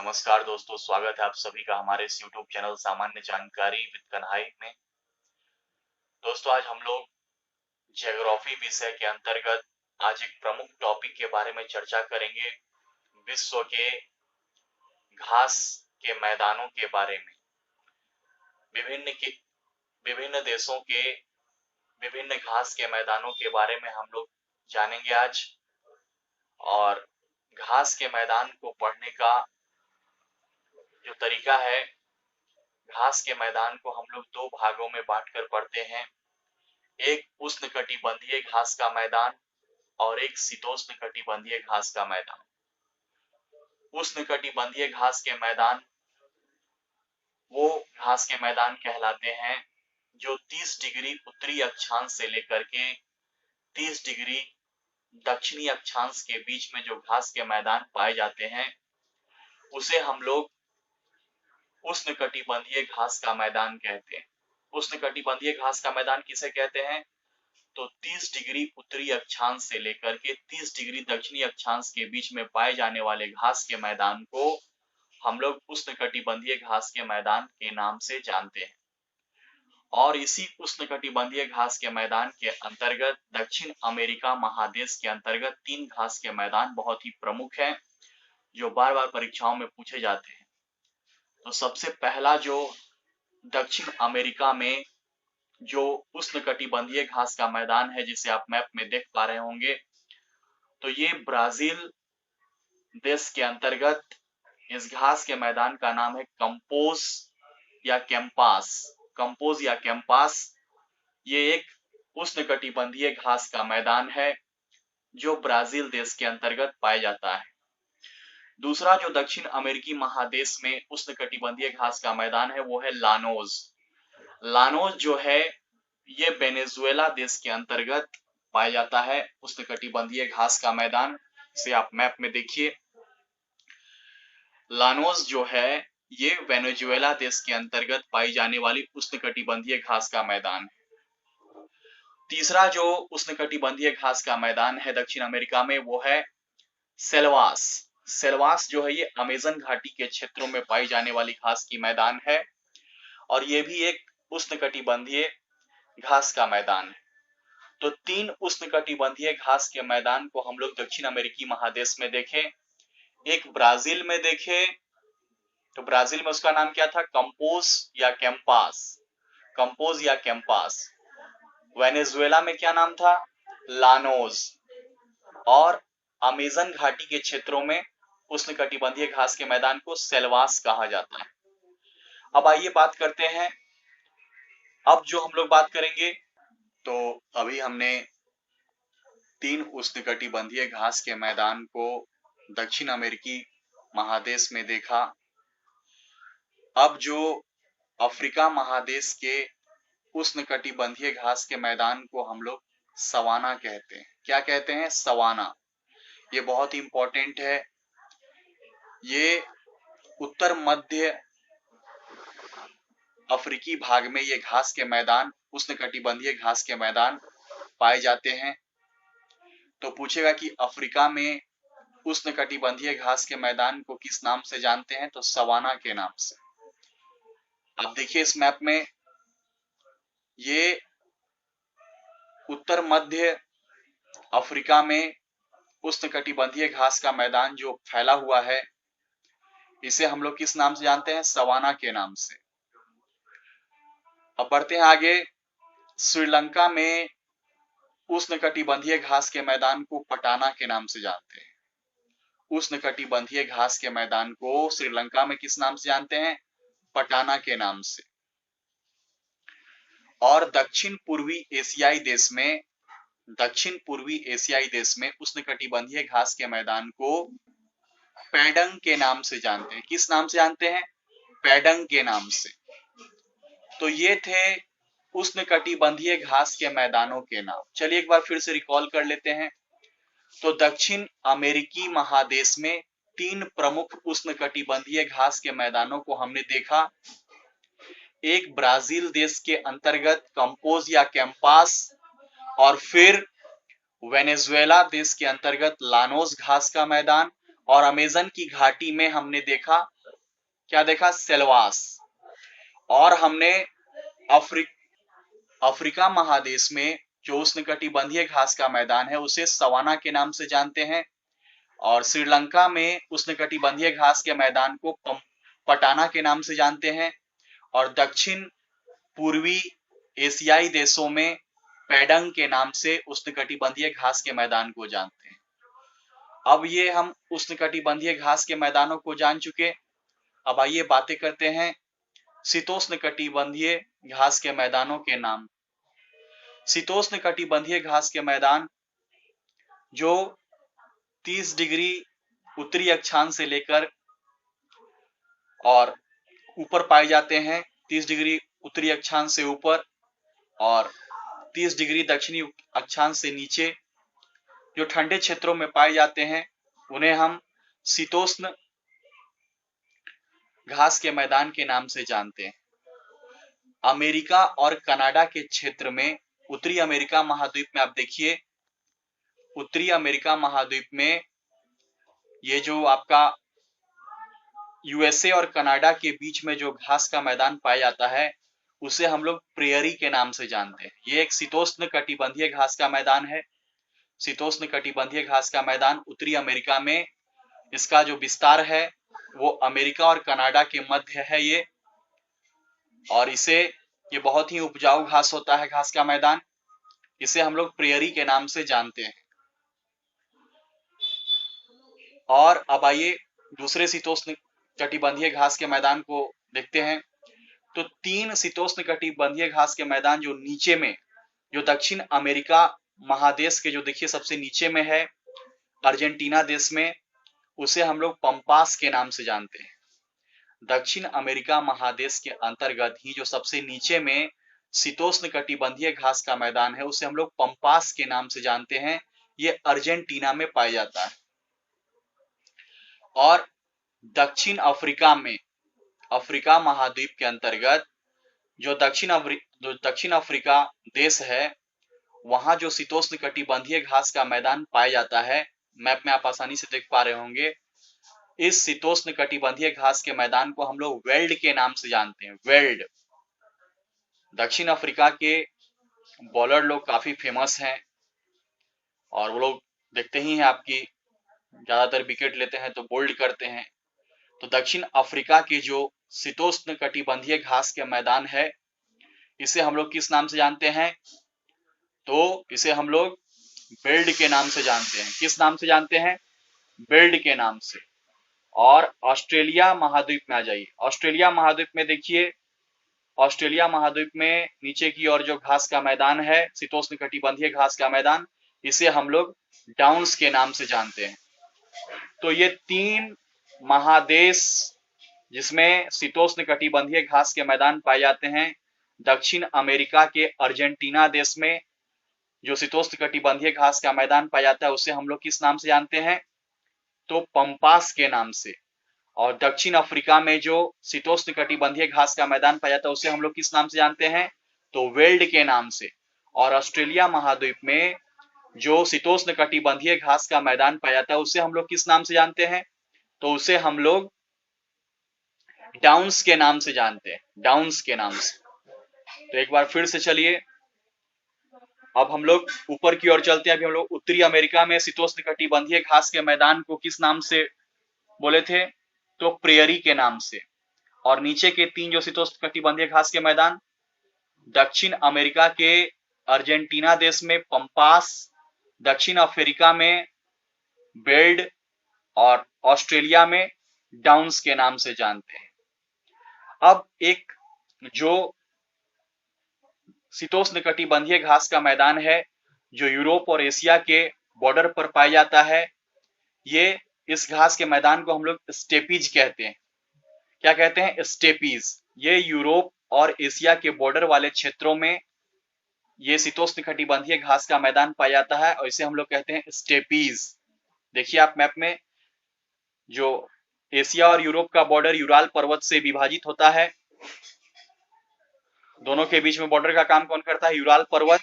नमस्कार दोस्तों, स्वागत है आप सभी का हमारे इस YouTube चैनल सामान्य जानकारी विद कन्हाई में। दोस्तों, आज हम लोग ज्योग्राफी विषय के अंतर्गत आज एक प्रमुख टॉपिक के बारे में चर्चा करेंगे, विश्व के घास के मैदानों के बारे में। विभिन्न देशों के विभिन्न घास के मैदानों के बारे में हम लोग जानेंगे आज। और घास के मैदान को पढ़ने का जो तरीका है, घास के मैदान को हम लोग दो भागों में बांटकर पढ़ते हैं। एक उष्णकटिबंधीय घास का मैदान और एक शीतोष्णकटिबंधीय घास का मैदान। उष्णकटिबंधीय घास के मैदान वो घास के मैदान कहलाते हैं जो 30 डिग्री उत्तरी अक्षांश से लेकर के 30 डिग्री दक्षिणी अक्षांश के बीच में जो घास के मैदान पाए जाते हैं, उसे हम लोग उष्णकटिबंधीय घास का मैदान कहते हैं। उष्णकटिबंधीय घास का मैदान किसे कहते हैं? तो 30 डिग्री उत्तरी अक्षांश से लेकर के 30 डिग्री दक्षिणी अक्षांश के बीच में पाए जाने वाले घास के मैदान को हम लोग उष्णकटिबंधीय घास के मैदान के नाम से जानते हैं। और इसी उष्णकटिबंधीय घास के मैदान के अंतर्गत दक्षिण अमेरिका महादेश के अंतर्गत 3 घास के मैदान बहुत ही प्रमुख हैं, जो बार बार परीक्षाओं में पूछे जाते हैं। तो सबसे पहला जो दक्षिण अमेरिका में जो उष्णकटिबंधीय घास का मैदान है, जिसे आप मैप में देख पा रहे होंगे, तो ये ब्राजील देश के अंतर्गत इस घास के मैदान का नाम है कंपोज या कैंपास। ये एक उष्णकटिबंधीय घास का मैदान है जो ब्राजील देश के अंतर्गत पाया जाता है। दूसरा जो दक्षिण अमेरिकी महादेश में उष्णकटिबंधीय घास का मैदान है वो है लानोज जो है ये वेनेजुएला देश के अंतर्गत पाया जाता है। उष्णकटिबंधीय घास का मैदान से आप मैप में देखिए, लानोज जो है ये वेनेजुएला देश के अंतर्गत पाई जाने वाली उष्णकटिबंधीय घास का मैदान है। तीसरा जो उष्णकटिबंधीय घास का मैदान है दक्षिण अमेरिका में वो है सेल्वास जो है ये अमेजन घाटी के क्षेत्रों में पाई जाने वाली घास की मैदान है और ये भी एक उष्णकटिबंधीय घास का मैदान है। तो 3 उष्णकटिबंधीय घास के मैदान को हम लोग दक्षिण अमेरिकी महादेश में देखें। एक ब्राजील में देखें, तो ब्राजील में उसका नाम क्या था? कंपोज या कैंपास। वेनेजुएला में क्या नाम था? लानोज। और अमेजन घाटी के क्षेत्रों में उष्णकटिबंधीय घास के मैदान को सेल्वास कहा जाता है। अब आइए बात करते हैं, अब जो हम लोग बात करेंगे, तो अभी हमने 3 उष्णकटिबंधीय घास के मैदान को दक्षिण अमेरिकी महादेश में देखा। अब जो अफ्रीका महादेश के उष्णकटिबंधीय घास के मैदान को हम लोग सवाना कहते हैं। क्या कहते हैं? सवाना। ये बहुत ही इंपॉर्टेंट है। ये उत्तर मध्य अफ्रीकी भाग में ये घास के मैदान, उष्णकटिबंधीय घास के मैदान पाए जाते हैं। तो पूछेगा कि अफ्रीका में उष्णकटिबंधीय घास के मैदान को किस नाम से जानते हैं? तो सवाना के नाम से। अब देखिए इस मैप में, ये उत्तर मध्य अफ्रीका में उष्णकटिबंधीय घास का मैदान जो फैला हुआ है, इसे हम लोग किस नाम से जानते हैं? सवाना के नाम से। अब बढ़ते हैं आगे। श्रीलंका में उष्णकटिबंधीय घास के मैदान को पटाना के नाम से जानते हैं। उष्णकटिबंधीय घास के मैदान को श्रीलंका में किस नाम से जानते हैं? पटाना के नाम से। और दक्षिण पूर्वी एशियाई देश में उष्णकटिबंधीय घास के मैदान को पैडंग के नाम से जानते हैं। किस नाम से जानते हैं? पैडंग के नाम से। तो ये थे उष्णकटिबंधीय घास के मैदानों के नाम। चलिए एक बार फिर से रिकॉल कर लेते हैं। तो दक्षिण अमेरिकी महादेश में 3 प्रमुख उष्णकटिबंधीय घास के मैदानों को हमने देखा। एक ब्राजील देश के अंतर्गत कंपोज या कैंपास, और फिर वेनेजुएला देश के अंतर्गत लानोस घास का मैदान, और अमेजन की घाटी में हमने देखा क्या देखा? सेलवास। और हमने अफ्रीका महादेश में जो उष्णकटिबंधीय घास का मैदान है उसे सवाना के नाम से जानते हैं, और श्रीलंका में उष्णकटिबंधीय घास के मैदान को पटाना के नाम से जानते हैं, और दक्षिण पूर्वी एशियाई देशों में पैडंग के नाम से उष्णकटिबंधीय घास के मैदान को जानते हैं। अब ये हम उष्णकटिबंधीय घास के मैदानों को जान चुके। अब आइए बातें करते हैं शीतोष्णकटिबंधीय घास के मैदानों के नाम। शीतोष्णकटिबंधीय घास के मैदान जो 30 डिग्री उत्तरी अक्षांश से लेकर और ऊपर पाए जाते हैं, 30 डिग्री उत्तरी अक्षांश से ऊपर और 30 डिग्री दक्षिणी अक्षांश से नीचे जो ठंडे क्षेत्रों में पाए जाते हैं, उन्हें हम शीतोष्ण घास के मैदान के नाम से जानते हैं। अमेरिका और कनाडा के क्षेत्र में, उत्तरी अमेरिका महाद्वीप में आप देखिए, उत्तरी अमेरिका महाद्वीप में ये जो आपका यूएसए और कनाडा के बीच में जो घास का मैदान पाया जाता है उसे हम लोग प्रेयरी के नाम से जानते हैं। ये एक शीतोष्ण कटिबंधीय घास का मैदान है। शीतोष्ण कटिबंधीय घास का मैदान उत्तरी अमेरिका में, इसका जो विस्तार है वो अमेरिका और कनाडा के मध्य है ये, और ये बहुत ही उपजाऊ घास होता है, घास का मैदान। इसे हम लोग प्रेयरी के नाम से जानते हैं। और अब आइए दूसरे शीतोष्ण कटिबंधीय घास के मैदान को देखते हैं। तो 3 शीतोष्ण कटिबंधीय घास के मैदान जो नीचे में, जो दक्षिण अमेरिका महादेश के जो देखिए सबसे नीचे में है, अर्जेंटीना देश में, उसे हम लोग पंपास के नाम से जानते हैं। दक्षिण अमेरिका महादेश के अंतर्गत ही जो सबसे नीचे में शीतोष्ण कटिबंधीय घास का मैदान है उसे हम लोग पंपास के नाम से जानते हैं। ये अर्जेंटीना में पाया जाता है। और दक्षिण अफ्रीका में, अफ्रीका महाद्वीप के अंतर्गत जो दक्षिण अफ्रीका देश है, वहां जो शीतोष्ण कटिबंधीय घास का मैदान पाया जाता है, मैप में आप आसानी से देख पा रहे होंगे, इस शीतोष्ण कटिबंधीय घास के मैदान को हम लोग वेल्ड के नाम से जानते हैं। वेल्ड। दक्षिण अफ्रीका के बॉलर लोग काफी फेमस हैं और वो लोग देखते ही हैं, आपकी ज्यादातर विकेट लेते हैं तो बोल्ड करते हैं। तो दक्षिण अफ्रीका के जो शीतोष्ण कटिबंधीय घास के मैदान है, इसे हम लोग किस नाम से जानते हैं? तो इसे हम लोग बेल्ड के नाम से जानते हैं। किस नाम से जानते हैं? बेल्ड के नाम से। और ऑस्ट्रेलिया महाद्वीप में आ जाइए। ऑस्ट्रेलिया महाद्वीप में देखिए, ऑस्ट्रेलिया महाद्वीप में नीचे की ओर जो घास का मैदान है, शीतोष्ण कटिबंधीय घास का मैदान, इसे हम लोग डाउन्स के नाम से जानते हैं। तो ये 3 महादेश जिसमें शीतोष्ण कटिबंधीय घास के मैदान पाए जाते हैं। दक्षिण अमेरिका के अर्जेंटीना देश में जो शीतोष्ण कटिबंधीय घास का मैदान पाया जाता है उसे हम लोग किस नाम से जानते हैं? तो पंपास के नाम से। और दक्षिण अफ्रीका में जो शीतोष्ण कटिबंधीय घास का मैदान पाया जाता है उसे हम लोग किस नाम से जानते हैं? तो वेल्ड के नाम से। और ऑस्ट्रेलिया महाद्वीप में जो शीतोष्ण कटिबंधीय घास का मैदान पाया जाता है उसे हम लोग किस नाम से जानते हैं? तो उसे हम लोग डाउन्स के नाम से जानते हैं। डाउन्स के नाम से। तो एक बार फिर से चलिए, अब हम लोग ऊपर की ओर चलते हैं। अभी हम लोग उत्तरी अमेरिका में शीतोष्ण कटिबंधीय घास के मैदान को किस नाम से बोले थे? तो प्रेयरी के नाम से। और नीचे के 3 जो शीतोष्ण कटिबंधीय घास के मैदान, दक्षिण अमेरिका के अर्जेंटीना देश में पंपास, दक्षिण अफ्रीका में बेल्ड और ऑस्ट्रेलिया में डाउन्स के नाम से जानते हैं। अब एक जो शीतोष्ण कटिबंधीय घास का मैदान है जो यूरोप और एशिया के बॉर्डर पर पाया जाता है, ये इस घास के मैदान को हम लोग स्टेपीज कहते हैं। क्या कहते हैं? स्टेपीज। ये यूरोप और एशिया के बॉर्डर वाले क्षेत्रों में ये शीतोष्ण कटिबंधीय घास का मैदान पाया जाता है और इसे हम लोग कहते हैं स्टेपीज। देखिए आप मैप में, जो एशिया और यूरोप का बॉर्डर यूराल पर्वत से विभाजित होता है, दोनों के बीच में बॉर्डर का काम कौन करता है? यूराल पर्वत।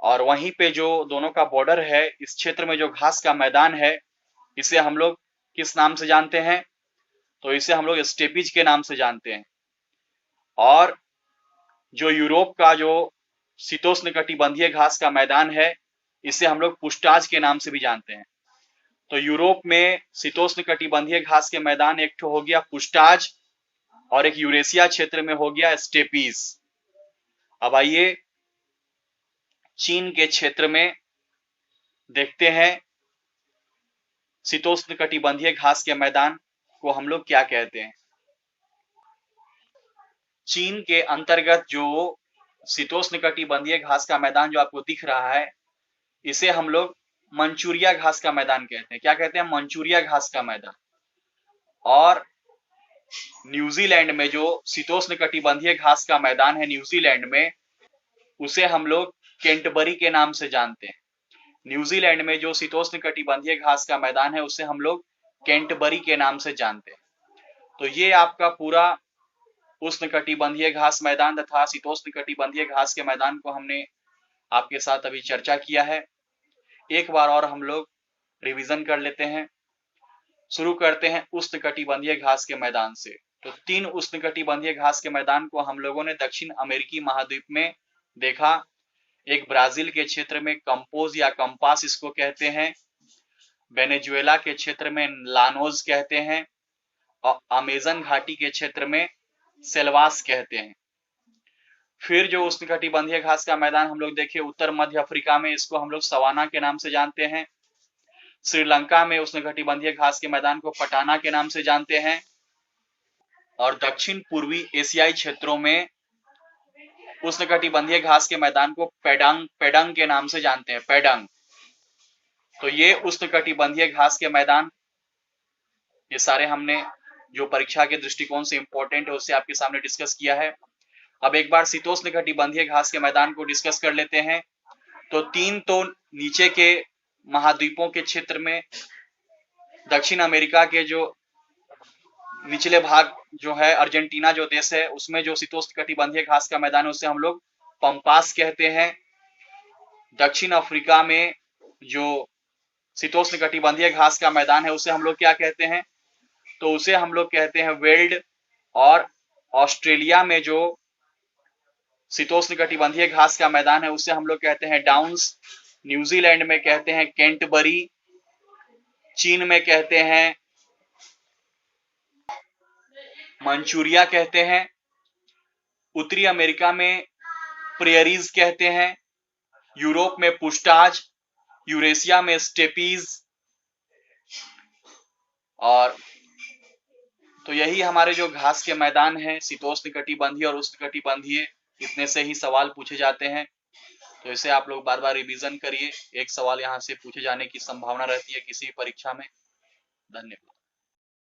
और वहीं पे जो दोनों का बॉर्डर है, इस क्षेत्र में जो घास का मैदान है, इसे हम लोग किस नाम से जानते हैं? तो इसे हम लोग स्टेपीज के नाम से जानते हैं। और जो यूरोप का जो शीतोष्णकटिबंधीय घास का मैदान है, इसे हम लोग पुष्टाज के नाम से भी जानते हैं। तो यूरोप में शीतोष्णकटिबंधीय घास के मैदान एक ठो हो गया पुष्टाज, और एक यूरेशिया क्षेत्र में हो गया स्टेपीज। अब आइए चीन के क्षेत्र में देखते हैं शीतोष्णकटिबंधीय घास के मैदान को हम लोग क्या कहते हैं। चीन के अंतर्गत जो शीतोष्णकटिबंधीय घास का मैदान जो आपको दिख रहा है, इसे हम लोग मंचूरिया घास का मैदान कहते हैं। क्या कहते हैं? मंचूरिया घास का मैदान। और न्यूजीलैंड में जो शीतोष्णकटिबंधीय घास का मैदान है न्यूजीलैंड में, उसे हम लोग केंटबरी के नाम से जानते हैं। न्यूजीलैंड में जो शीतोष्णकटिबंधीय घास का मैदान है उसे हम लोग केंटबरी के नाम से जानते हैं। तो ये आपका पूरा उष्णकटिबंधीय घास मैदान तथा शीतोष्णकटिबंधीय घास के मैदान को हमने आपके साथ अभी चर्चा किया है। एक बार और हम लोग रिवीजन कर लेते हैं। शुरू करते हैं उष्णकटिबंधीय घास के मैदान से। तो 3 उष्णकटिबंधीय घास के मैदान को हम लोगों ने दक्षिण अमेरिकी महाद्वीप में देखा। एक ब्राजील के क्षेत्र में कंपोज या कंपास इसको कहते हैं, वेनेजुएला के क्षेत्र में लानोज कहते हैं, और अमेजन घाटी के क्षेत्र में सेल्वास कहते हैं। फिर जो उष्णकटिबंधीय घास का मैदान हम लोग देखे उत्तर मध्य अफ्रीका में, इसको हम लोग सवाना के नाम से जानते हैं। श्रीलंका में उष्णकटिबंधीय घास के मैदान को पटाना के नाम से जानते हैं। और दक्षिण पूर्वी एशियाई क्षेत्रों में उष्णकटिबंधीय घास के मैदान को पेडंग के नाम से जानते हैं, पेडंग। तो ये उष्णकटिबंधीय घास के मैदान, ये सारे हमने जो परीक्षा के दृष्टिकोण से इंपॉर्टेंट है उससे आपके सामने डिस्कस किया है। अब एक बार शीतोष्णकटिबंधीय घास के मैदान को डिस्कस कर लेते हैं। तो 3 तो नीचे के महाद्वीपों के क्षेत्र में, दक्षिण अमेरिका के जो निचले भाग जो है अर्जेंटीना जो देश है, उसमें जो शीतोष्णकटिबंधीय घास का मैदान है उसे हम लोग पंपास कहते हैं। दक्षिण अफ्रीका में जो शीतोष्णकटिबंधीय घास का मैदान है उसे हम लोग क्या कहते हैं? तो उसे हम लोग कहते हैं वेल्ड। और ऑस्ट्रेलिया में जो शीतोष्णकटिबंधीय घास का मैदान है उसे हम लोग कहते हैं डाउन्स। न्यूजीलैंड में कहते हैं केंटबरी। चीन में कहते हैं मंचूरिया कहते हैं। उत्तरी अमेरिका में प्रेयरीज कहते हैं। यूरोप में पुष्टाज, यूरेशिया में स्टेपीज। और तो यही हमारे जो घास के मैदान हैं शीतोष्णकटिबंधीय और उष्णकटिबंधीय, इतने से ही सवाल पूछे जाते हैं। तो इसे आप लोग बार बार रिवीजन करिए, एक सवाल यहाँ से पूछे जाने की संभावना रहती है किसी परीक्षा में। धन्यवाद।